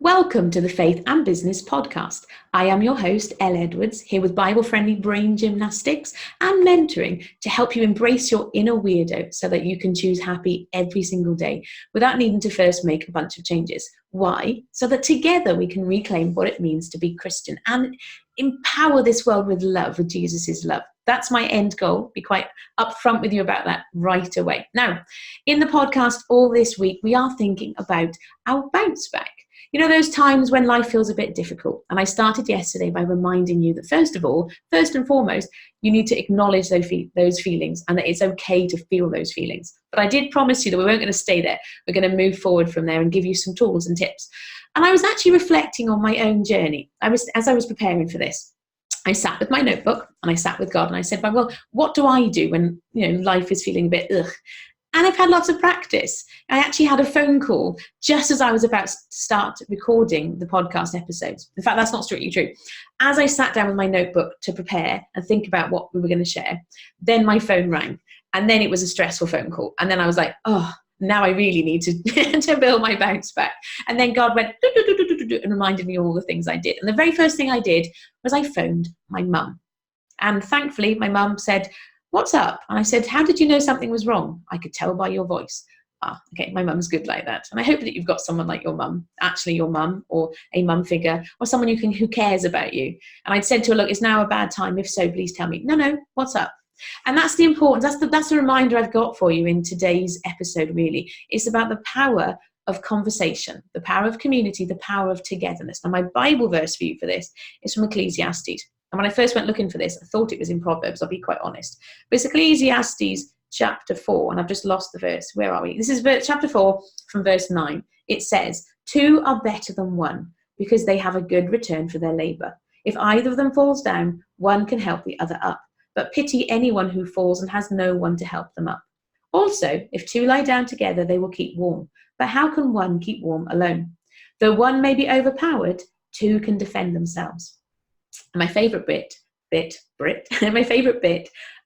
Welcome to the Faith and Business Podcast. I am your host, Elle Edwards, here with Bible-friendly brain gymnastics and mentoring to help you embrace your inner weirdo so that you can choose happy every single day without needing to first make a bunch of changes. Why? So that together we can reclaim what it means to be Christian and empower this world with love, with Jesus' love. That's my end goal. Be quite upfront with you about that right away. Now, in the podcast all this week, we are thinking about our bounce back. You know, those times when life feels a bit difficult. And I started yesterday by reminding you that first and foremost, you need to acknowledge those feelings and that it's okay to feel those feelings. But I did promise you that we weren't going to stay there. We're going to move forward from there and give you some tools and tips. And I was actually reflecting on my own journey. As I was preparing for this, I sat with my notebook and I sat with God and I said, well, what do I do when, life is feeling a bit ugh? And I've had lots of practice. I actually had a phone call just as I was about to start recording the podcast episodes. In fact, that's not strictly true. As I sat down with my notebook to prepare and think about what we were going to share, then my phone rang. And then it was a stressful phone call. And then I was like, now I really need to build my bounce back. And then God went and reminded me of all the things I did. And the very first thing I did was I phoned my mum. And thankfully, my mum said, "What's up?" And I said, "How did you know something was wrong?" "I could tell by your voice." Okay, my mum's good like that. And I hope that you've got someone like your mum, actually your mum or a mum figure or someone who cares about you. And I'd said to her, "Look, is now a bad time? If so, please tell me." No, what's up? And that's the importance. That's the reminder I've got for you in today's episode, really. It's about the power of conversation, the power of community, the power of togetherness. Now, my Bible verse for you for this is from Ecclesiastes. And when I first went looking for this, I thought it was in Proverbs, I'll be quite honest. But it's Ecclesiastes chapter 4, and I've just lost the verse. Where are we? This is chapter 4 from verse 9. It says, "Two are better than one because they have a good return for their labor. If either of them falls down, one can help the other up. But pity anyone who falls and has no one to help them up. Also, if two lie down together, they will keep warm. But how can one keep warm alone? Though one may be overpowered, two can defend themselves." And my favourite bit,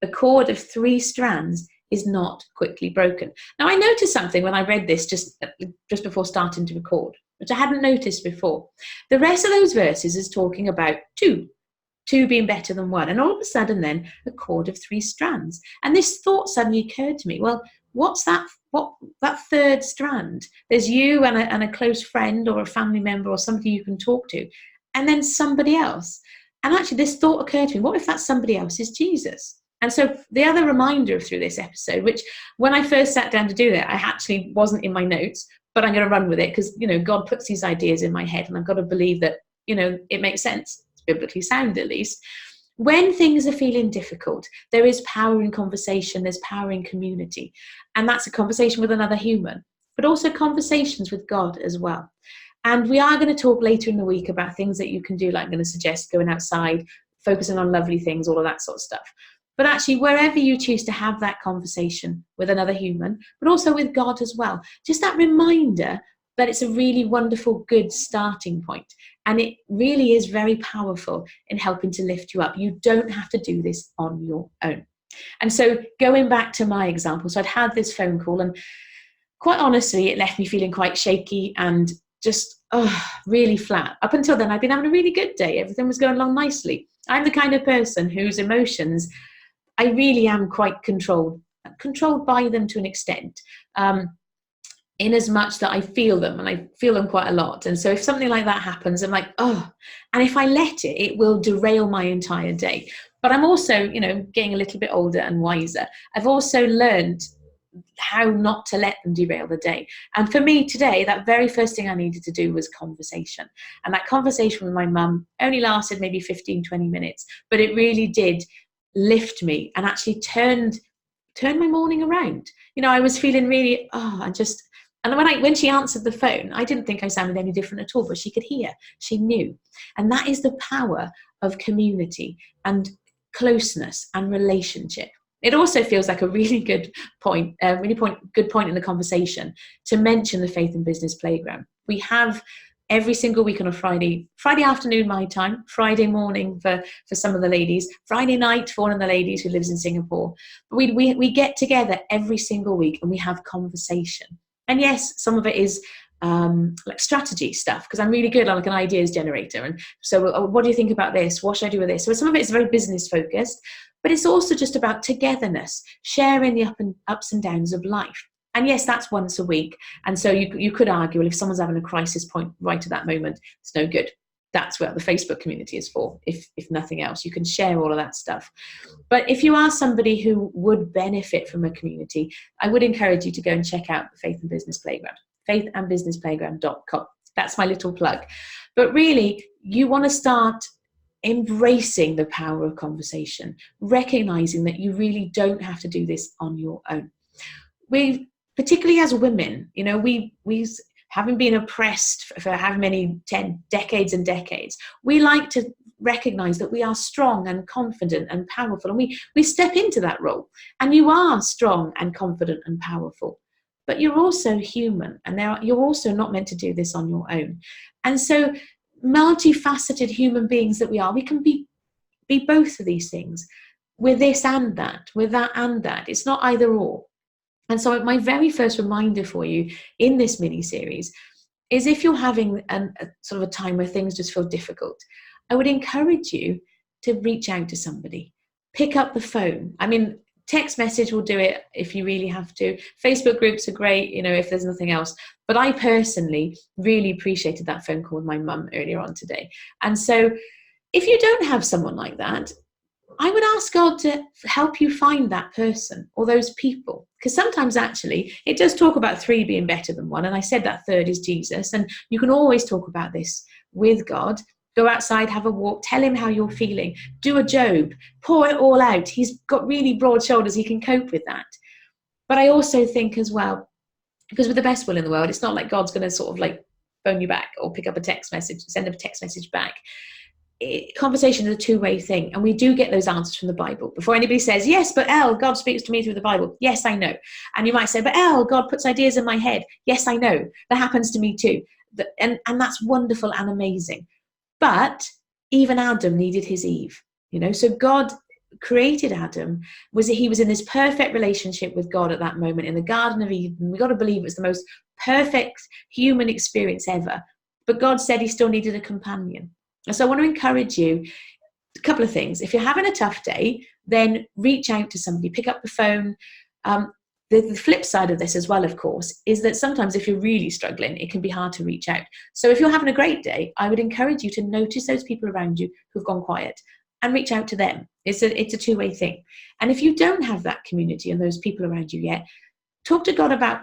a cord of 3 strands is not quickly broken. Now, I noticed something when I read this just before starting to record, which I hadn't noticed before. The rest of those verses is talking about two being better than one. And all of a sudden then, a cord of 3 strands. And this thought suddenly occurred to me, well, what's that third strand? There's you and a close friend or a family member or somebody you can talk to, and then somebody else. And actually this thought occurred to me, what if that somebody else is Jesus? And so the other reminder through this episode, which when I first sat down to do that, I actually wasn't in my notes, but I'm going to run with it because, God puts these ideas in my head and I've got to believe that, it makes sense. It's biblically sound at least. When things are feeling difficult, there is power in conversation, there's power in community. And that's a conversation with another human, but also conversations with God as well. And we are going to talk later in the week about things that you can do, like I'm going to suggest going outside, focusing on lovely things, all of that sort of stuff. But actually, wherever you choose to have that conversation with another human, but also with God as well, just that reminder that it's a really wonderful, good starting point. And it really is very powerful in helping to lift you up. You don't have to do this on your own. And so going back to my example, so I'd had this phone call and quite honestly, it left me feeling quite shaky and just really flat. Up until then, I'd been having a really good day. Everything was going along nicely. I'm the kind of person whose emotions, I really am quite controlled by them to an extent, in as much that I feel them, and I feel them quite a lot. And so if something like that happens, I'm like, and if I let it, it will derail my entire day. But I'm also, getting a little bit older and wiser. I've also learned how not to let them derail the day. And for me today, that very first thing I needed to do was conversation. And that conversation with my mum only lasted maybe 15, 20 minutes, but it really did lift me and actually turned my morning around. I was feeling really, and when she answered the phone, I didn't think I sounded any different at all, but she could hear, she knew. And that is the power of community and closeness and relationship. It also feels like a really good point in the conversation to mention the Faith and Business Playground. We have every single week on a Friday afternoon my time, Friday morning for some of the ladies, Friday night for one of the ladies who lives in Singapore. We get together every single week and we have conversation. And yes, some of it is like strategy stuff, because I'm really good on like an ideas generator. And so what do you think about this? What should I do with this? So some of it is very business focused, but it's also just about togetherness, sharing the ups and downs of life. And yes, that's once a week. And so you could argue, well, if someone's having a crisis point right at that moment, it's no good. That's what the Facebook community is for. If nothing else, you can share all of that stuff. But if you are somebody who would benefit from a community, I would encourage you to go and check out the Faith and Business Playground, faithandbusinessplayground.com. That's my little plug. But really, you want to start embracing the power of conversation, recognizing that you really don't have to do this on your own. We, particularly as women, we having been oppressed for how many 10 decades and decades, we like to recognize that we are strong and confident and powerful, and we step into that role. And you are strong and confident and powerful, but you're also human, and you're also not meant to do this on your own. And so multifaceted human beings that we are, we can be both of these things. We're this and that, we're that and that. It's not either or. And so my very first reminder for you in this mini-series is, if you're having a sort of a time where things just feel difficult, I would encourage you to reach out to somebody. Pick up the phone. I mean, text message will do it if you really have to. Facebook groups are great, if there's nothing else. But I personally really appreciated that phone call with my mum earlier on today. And so if you don't have someone like that, I would ask God to help you find that person or those people. Because sometimes actually it does talk about 3 being better than 1. And I said that 3rd is Jesus. And you can always talk about this with God. Go outside, have a walk, tell him how you're feeling. Do a Job, pour it all out. He's got really broad shoulders. He can cope with that. But I also think as well, because with the best will in the world, it's not like God's going to sort of like phone you back or pick up a text message, send a text message back. Conversation is a two-way thing, and we do get those answers from the Bible. Before anybody says, yes, but Elle, God speaks to me through the Bible. Yes, I know. And you might say, but Elle, God puts ideas in my head. Yes, I know. That happens to me too. And that's wonderful and amazing. But even Adam needed his Eve, so God created Adam. He was in this perfect relationship with God at that moment in the Garden of Eden. We've got to believe it was the most perfect human experience ever. But God said he still needed a companion. And so I want to encourage you, a couple of things. If you're having a tough day, then reach out to somebody, pick up the phone. The flip side of this as well, of course, is that sometimes if you're really struggling, it can be hard to reach out. So if you're having a great day, I would encourage you to notice those people around you who've gone quiet and reach out to them. It's a two-way thing. And if you don't have that community and those people around you yet, talk to God about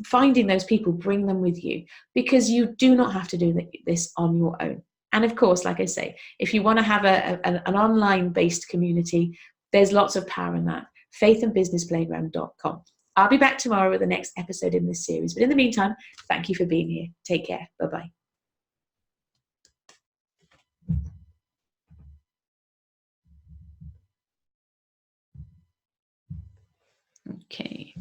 finding those people, bring them with you, because you do not have to do this on your own. And of course, like I say, if you want to have an online-based community, there's lots of power in that. faithandbusinessplayground.com. I'll be back tomorrow with the next episode in this series. But in the meantime, thank you for being here. Take care. Bye-bye. Okay.